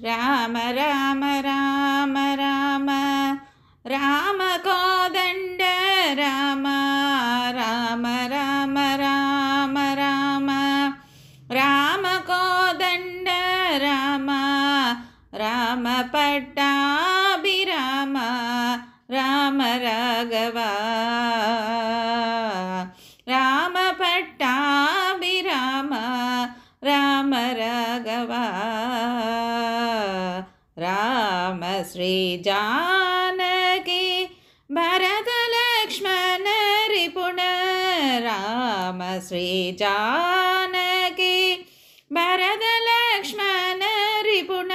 राम राम राम राम राम कोदण्ड राम राम राम राम राम राम कोदण्ड राम राम पट्टाभिराम राम राघव राम पट्टाभिराम राम राघव राम श्री जानकी भरत लक्ष्मण रिपुण राम श्री जानकी भरत लक्ष्मण रिपुण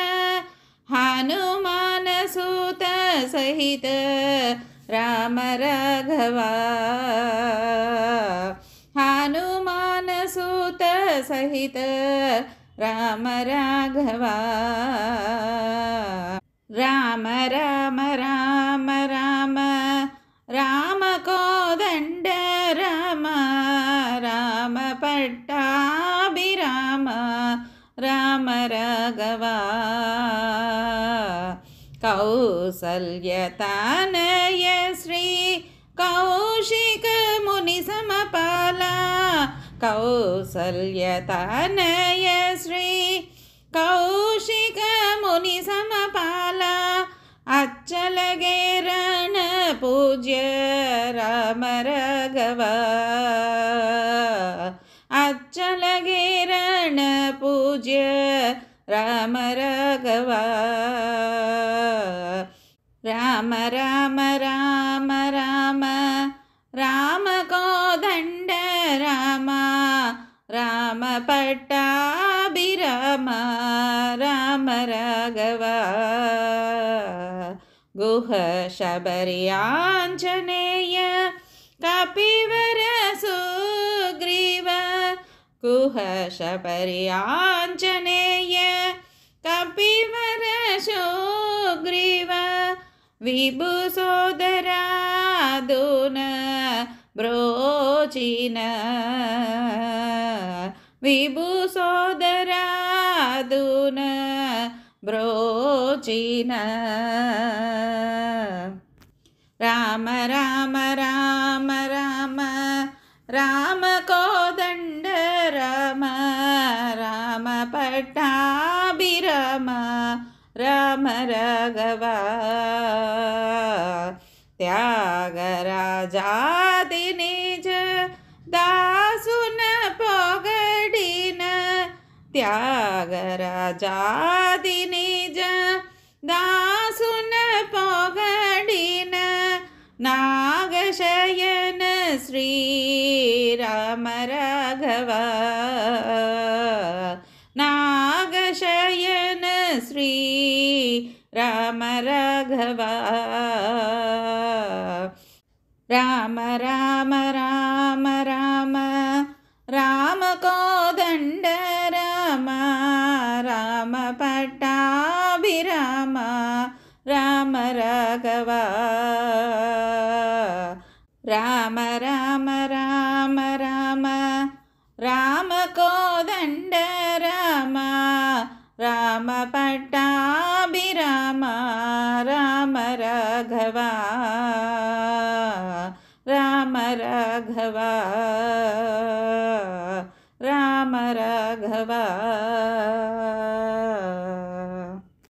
हनुमान सूत सहित राम राघव हनुमान सूत सहित राम राघव राम राम राम राम राम कोदण्ड राम राम पट्टाभिराम राम राघव कौसल्यतनय श्री कौशिक मुनि समपाला कौसल्यतनय श्री कौशिक मुनि समपाला अच्चलगेरण पूज्य राम राघव अच्चलगेरण पूज्य राम राघव राम राम राम राम राम कोदण्ड राम राम पट्टाभिराम राम राघव गुह शबरी आञ्जनेय कपिवर सुग्रीव गुह शबरी आञ्जनेय कपिवर सुग्रीव विभु सोदरादुन ब्रोचिन विभु सोदरादुन ब्रोचिन राम राम राम राम राम कोदण्ड राम राम पट्टाभिराम राम राघव त्यागराजादि निज दासुन पोगडिन त्यागराजादि निज दासुन पोगडिन नागशयन श्री राम राघव नागशयन श्री राम राघव राम राम राम राम राम कोदण्ड राम राम पट्टाभिराम राम राघव राम राम राम राम राम कोदण्ड राम राम पट्टाभिराम राम राघव राम राघव राम राघव।